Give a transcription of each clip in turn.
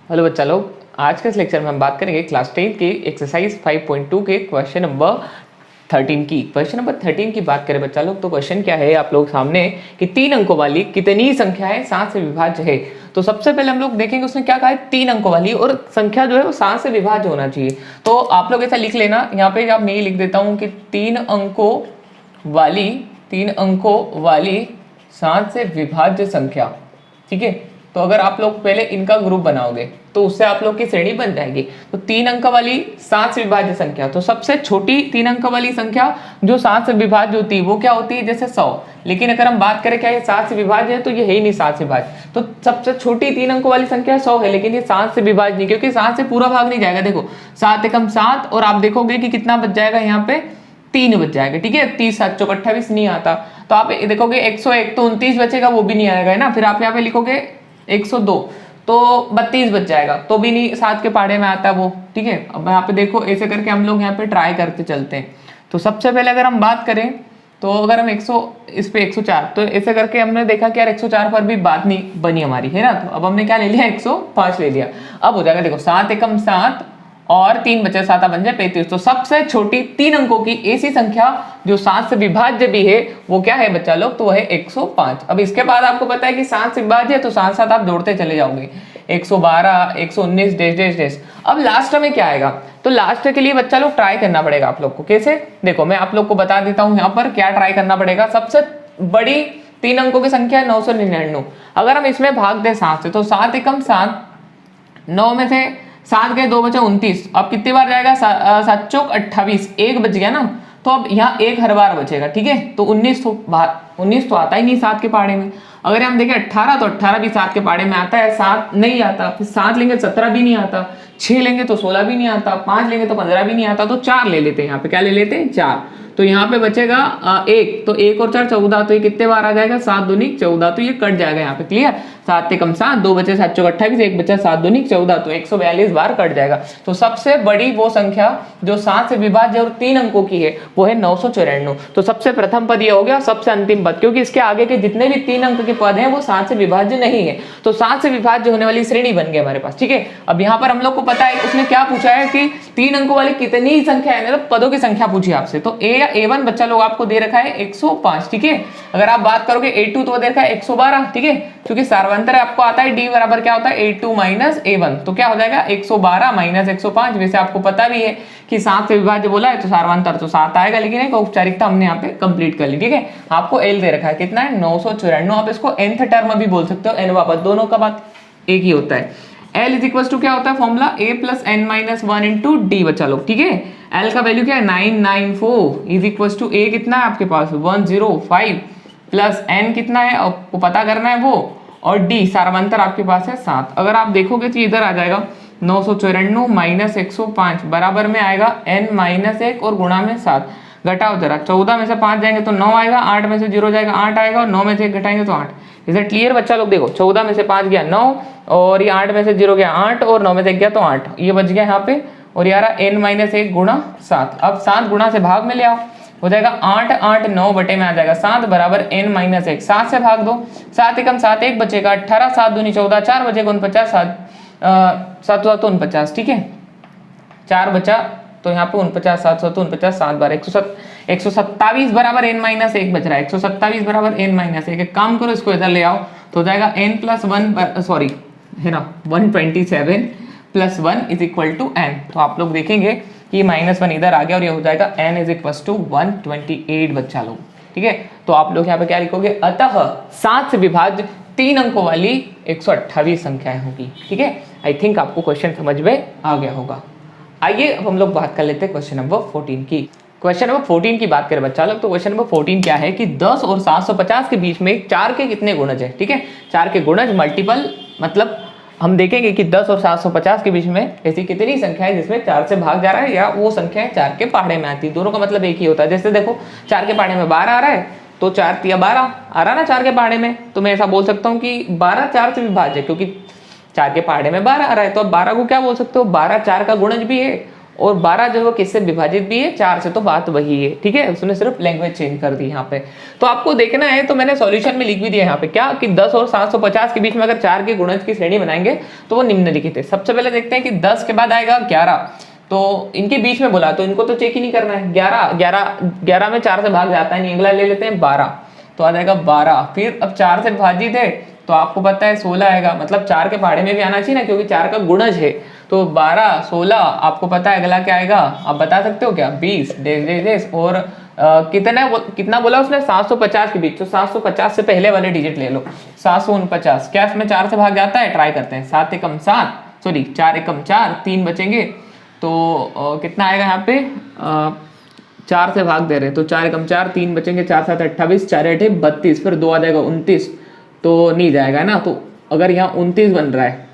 Hello बच्चा लोग, आज के इस लेक्चर में हम बात करेंगे क्लास 10 के एक्सरसाइज 5.2 के क्वेश्चन नंबर 13 की। क्वेश्चन नंबर 13 की बात करें बच्चा लोग तो क्वेश्चन क्या है आप लोग सामने कि 3 अंकों वाली कितनी संख्याएं 7 से विभाज्य है। तो सबसे पहले हम लोग देखेंगे उसने क्या कहा है, 3 अंकों वाली और संख्या जो है वो 7 से विभाज्य होना चाहिए। तो आप लोग ऐसा लिख लेना, यहाँ पे आप मैं ये लिख देता हूँ कि 3 अंकों वाली 7 से विभाज्य संख्या। ठीक है, तो अगर आप लोग पहले इनका ग्रुप बनाओगे तो उससे आप लोग की श्रेणी बन जाएगी। तो 3 अंक वाली 7 से विभाज्य संख्या, तो सबसे छोटी 3 अंक वाली संख्या जो 7 से विभाज्य होती है वो क्या होती है, जैसे 100। लेकिन अगर हम बात करें क्या ये 7 से विभाज्य है, तो ये है ही नहीं 7 से विभाज्य। तो सबसे छोटी 3 अंक वाली संख्या 100 है, लेकिन ये 7 से विभाज्य नहीं, क्योंकि 7 से पूरा भाग नहीं जाएगा। देखो 7 एकम 7 और आप देखोगे कि कितना बच जाएगा, यहाँ पे 3 बच जाएगा। ठीक है, 30 7 चौक 28 नहीं आता, तो आप देखोगे 101 तो 29 बचेगा, वो भी नहीं आएगा है ना। फिर आप यहाँ पे लिखोगे 102 तो 32 बच जाएगा, तो भी नहीं 7 के पहाड़े में आता वो। ठीक है, अब यहाँ पे देखो ऐसे करके हम लोग यहाँ पे ट्राई करते चलते हैं। तो सबसे पहले अगर हम बात करें तो अगर हम 100 इस पे 104, तो ऐसे करके हमने देखा कि यार 104 पर भी बात नहीं बनी हमारी, है ना। तो अब हमने क्या ले लिया, 105 ले लिया। अब हो जाएगा देखो 7 एकम 7 और 3 बचे 7 बन जाए 35। तो सबसे छोटी 3 अंकों की ऐसी संख्या जो 7 से विभाज्य भी है वो क्या है बच्चा लोग, तो वो है 105। अब इसके बाद आपको पता है कि 7 से विभाज्य है, तो साथ साथ आप जोड़ते चले जाओगे, 112 119 डेश डेश डेश। अब लास्ट में क्या आएगा, तो लास्ट के लिए बच्चा लोग ट्राई करना पड़ेगा आप लोग को। कैसे, देखो मैं आप लोग को बता देता हूं यहाँ पर क्या ट्राई करना पड़ेगा। सबसे बड़ी 3 अंकों की संख्या है 999। अगर हम इसमें भाग दे 7 से, तो 7 एकम 7, 9 में से 7 गए 2 बचे 29। अब कितनी बार जाएगा, 7 चौक 28, 1 बच गया ना। तो अब यहाँ 1 हर बार बचेगा। ठीक है, तो 19 तो आता ही नहीं 7 के पहाड़े में। अगर हम देखें 18, तो 18 भी 7 के पहाड़े में आता है, 7 नहीं आता। फिर 7 लेंगे 17 भी नहीं आता, 6 लेंगे तो 16 भी नहीं आता, 5 लेंगे तो 15 भी नहीं आता। तो 4 ले लेते हैं, यहाँ पे क्या ले लेते हैं, 4। तो यहाँ पे बचेगा 1, तो 1 और 4 14। तो ये कितने बार आ जाएगा, 7 दूनी 14। तो ये कट जाएगा यहाँ पे, क्लियर। 7 एकम 7, 2 बचे 7 चौक 28, 1 बचा 7 दूनी 14, तो 142 बार कट जाएगा। तो सबसे बड़ी वो संख्या जो 7 से विभाज्य और 3 अंकों की है वो है 994। तो सबसे प्रथम पद ये हो गया, सबसे अंतिम पद, क्योंकि इसके आगे के जितने भी 3 अंक के पद हैं वो 7 से विभाज्य नहीं है। तो 7 से विभाज्य होने वाली श्रेणी बन गई हमारे पास। ठीक है, अब यहाँ पर हम लोग को पता है उसने क्या पूछा है कि 3 अंकों वाली कितनी संख्या है, मतलब पदों की संख्या पूछी आपसे। तो ए या A1 बच्चा लोग आपको दे रखा है 105। ठीक है, अगर आप बात करोगे A2 तो दे रखा है 112। ठीक है, क्योंकि सार्वंतर आपको आता है D बराबर क्या होता है, A2 माइनस A1। तो क्या हो जाएगा 112 माइनस 105। वैसे आपको पता भी है कि 7 से विभाज्य बोला है तो सार्वंतर तो 7 आएगा, लेकिन एक औपचारिकता हमने यहाँ पे कंप्लीट कर ली। ठीक है, आपको L दे रखा है कितना है, 994। आप इसको nth टर्म भी बोल सकते हो, n वापस, दोनों का बात एक ही होता है। L इज इक्वल टू क्या होता है formula, A plus n minus 1 into D बच्चा लोग। ठीक है, L का वैल्यू क्या है 994 इज इक्वल टू A कितना है आपके पास 105 प्लस n कितना है आपको पता करना है वो, और D सार्वंतर आपके पास है 7। अगर आप देखोगे तो इधर आ जाएगा 994 माइनस 105 बराबर में आएगा n माइनस 1 और गुणा में 7। घटाओ जरा, 14 में से 5 जाएंगे तो 9 आएगा, 8 में से 0 जाएगा 8 आएगा, और 9 में से 1 घटाएंगे तो 8। इज इट क्लियर बच्चा लोग। देखो 14 में से 5 गया 9, और ये 8 में से 0 गया 8, और 9 में से 1 गया तो 8, ये बच गया यहाँ पे। और यार n माइनस 1 गुणा 7। अब 7 गुणा से भाग में ले आओ, हो जाएगा 8 8 9 बटे में आ जाएगा 7 बराबर n माइनस 1। 7 से भाग दो, 7 एकम 7, 1 बचेगा 18, 7 दूनी 14, 4 बचेगा 49, 7 तो 49। ठीक है, 4 बचा तो यहाँ पे 49, 7 तो 49, 7 बार 127 बराबर n माइनस 1 बच रहा है। 127 बराबर n माइनस 1। एक काम करो, इसको इधर ले आओ तो हो जाएगा n प्लस 1 सॉरी है ना 127 plus 1 is equal to n। तो आप लोग देखेंगे कि -1 इधर आ गया और ये हो जाएगा n इज इक्वल टू 128 बच्चा लोग। ठीक है, तो आप लोग यहाँ पे क्या लिखोगे, अतः 7 से विभाज्य 3 अंकों वाली 128 संख्याएं होगी। ठीक है, आई थिंक आपको क्वेश्चन समझ में आ गया होगा। आइए अब हम लोग बात कर लेते हैं क्वेश्चन नंबर 14 की। क्वेश्चन नंबर 14 की बात करें बच्चा लोग तो क्वेश्चन नंबर 14 क्या है कि 10 और 750 के बीच में 4 के कितने गुणज है। ठीक है, 4 के गुणज मल्टीपल, मतलब हम देखेंगे कि 10 और 750 के बीच में ऐसी कितनी संख्या है जिसमें 4 से भाग जा रहा है, या वो संख्या 4 के पहाड़े में आती है। दोनों का मतलब एक ही होता है। जैसे देखो 4 के पहाड़े में 12 आ रहा है, तो 4 या 12 आ रहा ना 4 के पहाड़े में, तो मैं ऐसा बोल सकता हूँ कि 12 4 से विभाज्य है, क्योंकि 4 के पहाड़े में 12 आ रहा है। तो अब 12 को क्या बोल सकते हो, 12 4 का गुणज भी है और 12 जो है वो किससे विभाजित भी है, 4 से, तो बात वही है, ठीक है। उसने सिर्फ लैंग्वेज चेंज कर दी यहाँ पे। तो आपको देखना है, तो मैंने सॉल्यूशन में लिख भी दिया यहाँ पे क्या, कि 10 और 750 के बीच में अगर 4 के गुणज की श्रेणी बनाएंगे तो वो निम्नलिखित है। सबसे पहले देखते हैं कि 10 के बाद आएगा 11, तो इनके बीच में बोला तो इनको तो चेक ही नहीं करना है। 11 में 4 से भाग जाता है नहीं, अगला ले लेते हैं 12, तो आ जाएगा 12। फिर अब 4 से विभाजित है तो आपको पता है 16 आएगा, मतलब 4 के पहाड़े में भी आना चाहिए ना, क्योंकि 4 का गुणज है। तो 12 16 आपको पता है अगला क्या आएगा, आप बता सकते हो क्या, 20 डेस और कितना बोला उसने, 750 के बीच, तो 750 से पहले वाले डिजिट ले लो, 749। क्या इसमें 4 से भाग जाता है, ट्राई करते हैं, 7 एकम 7, सॉरी 4 एकम 4, 3 बचेंगे, तो कितना आएगा यहाँ पे, 4 से भाग दे रहे हैं तो 4 एकम 4, 3 बचेंगे, 4 7 28, 4 8 32, फिर 2 आ जाएगा 29, तो नहीं जाएगा ना। तो अगर यहाँ 29 बन रहा है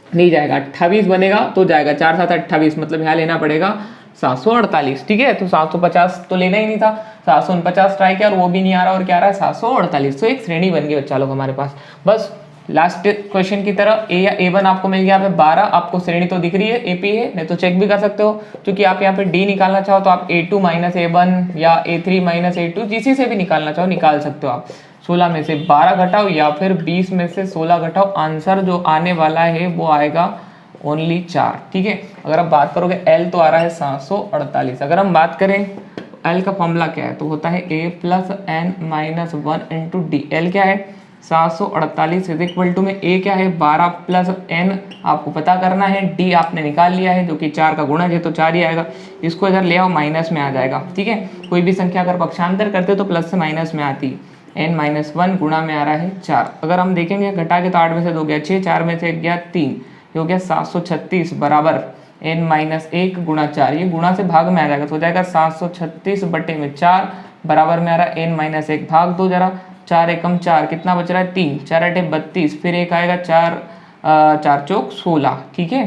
नहीं जाएगा, 28 बनेगा तो जाएगा, 4 7 28, मतलब यहाँ लेना पड़ेगा 748, ठीक है। तो 750 तो लेना ही नहीं था, 749 ट्राई किया और वो भी नहीं आ रहा, और क्या आ रहा है 748। तो एक श्रेणी बन गई बच्चा लोग हमारे पास। बस लास्ट क्वेश्चन की तरह ए या A1 आपको मिल गया यहाँ पे 12, आपको श्रेणी तो दिख रही है AP है, नहीं तो चेक भी कर सकते हो, क्योंकि आप यहाँ पे D निकालना चाहो तो आप A2 माइनस A1 या A3 माइनस A2 जिसी से भी निकालना चाहो निकाल सकते हो आप। 16 में से 12 घटाओ या फिर 20 में से 16 घटाओ, आंसर जो आने वाला है वो आएगा ओनली 4, ठीक है। अगर आप बात करोगे L तो आ रहा है 748। अगर हम बात करें L का फॉर्मूला क्या है, तो होता है A plus N minus 1 into D. L क्या है 748 इज इक्वल टू में A क्या है 12 प्लस N आपको पता करना है, D आपने निकाल लिया है जो कि 4 का गुणज है तो 4 ही आएगा। इसको इधर ले आओ माइनस में आ जाएगा, ठीक है। कोई भी संख्या अगर पक्षांतर करते हो तो प्लस से माइनस में आती है। N माइनस 1 गुणा में आ रहा है 4। अगर हम देखेंगे घटा के तो 8 में से 2 गया 6, 4 में से 1 गया 3, ये हो गया 736 बराबर N माइनस 1 गुणा 4, ये गुणा से भाग में आ जाएगा तो हो जाएगा 736 बटे में 4 बराबर में आ रहा है N माइनस 1, भाग दो जरा, 4 एकम 4, कितना बच रहा है 3, 4 8 32, फिर एक आएगा 4 4 चौक 16, ठीक है।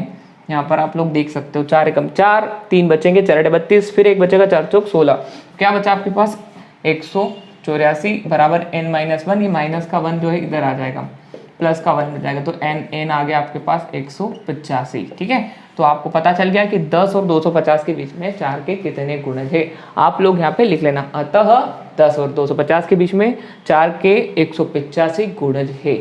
यहाँ पर आप लोग देख सकते हो 4 एकम 4, 3 बचेंगे, 4 8 32, फिर एक बचेगा 4 चौक 16, क्या बचा आपके पास 184 बराबर N माइनस 1, ये माइनस का 1 जो है इधर आ जाएगा, प्लस का 1 बच जाएगा, तो N आ गया आपके पास 185, ठीक है। तो आपको पता चल गया कि 10 और 250 के बीच में 4 के कितने गुणज है, आप लोग यहाँ पे लिख लेना। अतः 10 और 250 के बीच में 4 के 185 गुणज है।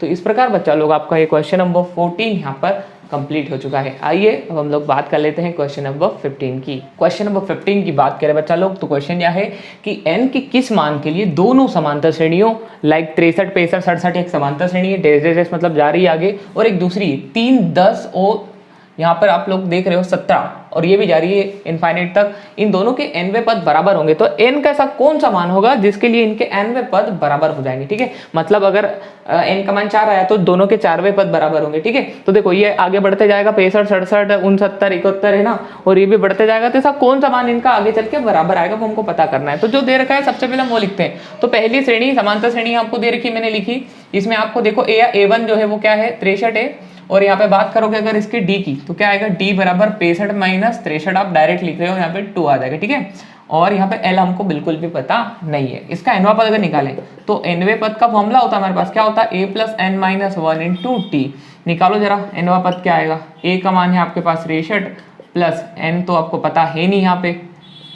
तो इस प्रकार बच्चा लोग आपका ये क्वेश्चन नंबर 14 यहाँ पर कंप्लीट हो चुका है। आइए अब हम लोग बात कर लेते हैं क्वेश्चन नंबर 15 की। क्वेश्चन नंबर 15 की बात करें बच्चा लोग तो क्वेश्चन यह है कि n के किस मान के लिए दोनों समांतर श्रेणियों लाइक 63 65 67 एक समांतर श्रेणी है, डेस मतलब जा रही है आगे, और एक दूसरी 3 10 और यहाँ पर आप लोग देख रहे हो 17 और ये भी जा रही है इनफाइनाइट तक, इन दोनों के nवें पद बराबर होंगे। तो n का ऐसा कौन सा मान होगा जिसके लिए इनके nवें पद बराबर हो जाएंगे, ठीक है। मतलब अगर n का मान 4 आया तो दोनों के 4वें पद बराबर होंगे, ठीक है। तो देखो ये आगे बढ़ते जाएगा 65 67 69 71 है ना, और ये भी बढ़ते जाएगा, तो ऐसा कौन सा मान इनका आगे चल के बराबर आएगा वो हमको पता करना है। तो जो दे रखा है सबसे पहले हम वो लिखते हैं। तो पहली श्रेणी समांतर श्रेणी आपको दे रखी, मैंने लिखी, इसमें आपको देखो A1 जो है वो क्या है 63 है, और यहाँ पे बात करोगे अगर इसके D की तो क्या आएगा D बराबर 65 माइनस 63, आप डायरेक्ट लिख रहे हो यहाँ पे 2 आ जाएगा, ठीक है। और यहाँ पे L हमको बिल्कुल भी पता नहीं है। इसका nवां पद अगर निकालें तो nवें पद का फॉर्मूला होता है हमारे पास, क्या होता है A plus N minus 1 into T. निकालो जरा nवां पद क्या आएगा, A का मान है आपके पास 63 प्लस N तो आपको पता है नहीं यहाँ पे,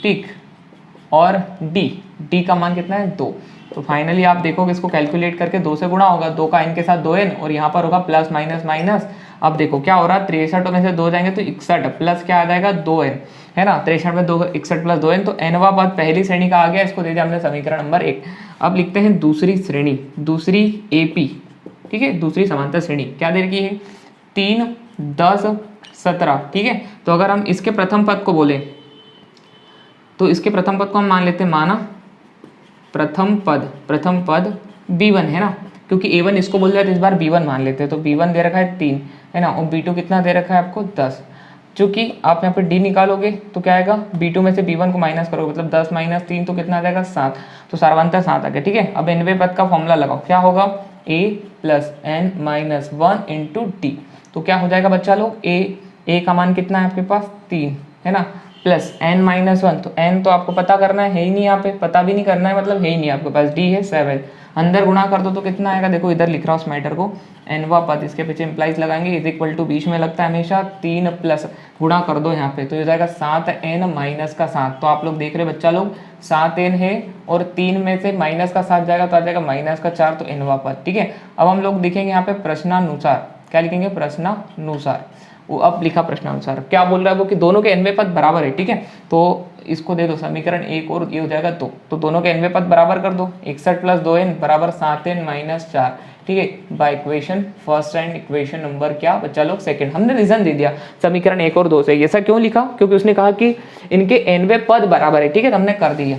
ठीक, और D का मान कितना है 2। तो फाइनली आप देखोगे इसको कैलकुलेट करके 2 से गुणा होगा, 2 का n के साथ 2n और यहाँ पर होगा प्लस माइनस माइनस। अब देखो क्या हो रहा है 63 में से 2 जाएंगे तो 61 प्लस क्या आ जाएगा 2n, है ना। 63 में 2 61 प्लस 2n, तो nवां पद पहली श्रेणी का आ गया, इसको दे दिया हमने समीकरण नंबर 1। अब लिखते हैं दूसरी श्रेणी, दूसरी AP, ठीक है, दूसरी समांतर श्रेणी क्या दे रखी है 3 10 17, ठीक है। तो अगर हम इसके प्रथम पद को बोले तो इसके प्रथम पद को हम मान लेते हैं, माना प्रथम पद B1 है ना, क्योंकि A1 इसको बोल दिया तो इस बार B1 मान लेते हैं। तो B1 दे रखा है 3 है ना, और B2 कितना दे रखा है आपको 10। चूंकि आप यहाँ पे D निकालोगे तो क्या आएगा B2 में से B1 को माइनस करोगे, मतलब 10 माइनस 3 तो कितना आ जाएगा 7, तो सारवांतर 7 आ गया, ठीक है। अब nवें पद का फॉर्मूला लगाओ, क्या होगा A plus N minus 1 into T. तो क्या हो जाएगा बच्चा लोग A का मान कितना है आपके पास 3 है ना, प्लस n माइनस 1, तो n तो आपको पता करना है ही नहीं, यहाँ पे पता भी नहीं करना है, मतलब है ही नहीं आपके पास, d है 7, अंदर गुणा कर दो तो कितना आएगा, देखो इधर लिख रहा हूँ उस मैटर को, nवा पद, इसके पीछे इंप्लाइज लगाएंगे, इज इक्वल टू बीच में लगता है हमेशा 3 प्लस गुणा कर दो यहाँ पे, तो ये जाएगा 7n माइनस का 7, तो आप लोग देख रहे बच्चा लोग 7n है और 3 में से माइनस का 7 जाएगा तो आ जाएगा माइनस का 4, तो nवा पद। ठीक है, अब हम लोग देखेंगे यहाँ पे प्रश्नानुसार, क्या लिखेंगे, प्रश्नानुसार, वो अब लिखा प्रश्नानुसार, क्या बोल रहा है वो कि दोनों के nवें पद बराबर है। ठीक है, तो इसको दे दो समीकरण 1 और ये हो जाएगा 2, तो दोनों के nवें पद बराबर कर दो, 61 प्लस 2n बराबर 7n माइनस 4। ठीक है, by equation first and equation number क्या बच्चा लोग सेकंड। हमने रीजन दे दिया समीकरण 1 और 2 से, ऐसा क्यों लिखा, क्योंकि उसने कहा कि इनके nवें पद बराबर है। ठीक है, तो हमने कर दिया।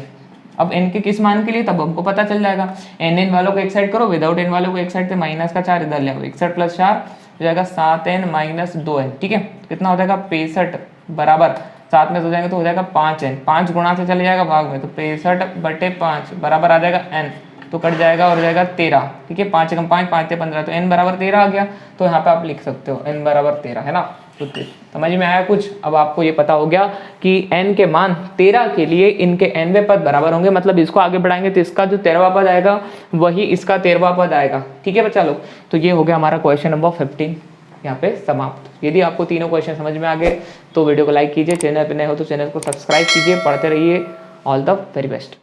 अब n के किस मान के लिए, तब हमको पता चल जाएगा, n वालों को एक साइड करो, विदाउट n वालों को एक साइड से माइनस का 4 इधर ले आओ, 61 प्लस 4 हो जाएगा 7n माइनस 2n। ठीक है, कितना हो जाएगा 65 बराबर 7 में हो जाएंगे तो हो जाएगा 5n, 5 गुणा से चले जाएगा भाग में, तो 65/5 बराबर आ जाएगा n, तो कट जाएगा और हो जाएगा 13। ठीक है, 5 कम 5 5 15, तो n बराबर 13 आ गया, तो यहाँ पे आप लिख सकते हो n बराबर 13, है ना। तो समझ में आया कुछ, अब आपको ये पता हो गया कि n के मान 13 के लिए इनके nवें पद बराबर होंगे, मतलब इसको आगे बढ़ाएंगे तो इसका जो 13वां पद आएगा वही इसका 13वां पद आएगा। ठीक है बच्चा लोग, तो ये हो गया हमारा क्वेश्चन नंबर 15 यहाँ पे समाप्त। यदि आपको तीनों क्वेश्चन समझ में आ गए तो वीडियो को लाइक कीजिए, चैनल पर नए हो तो चैनल को सब्सक्राइब कीजिए, पढ़ते रहिए। All the very best.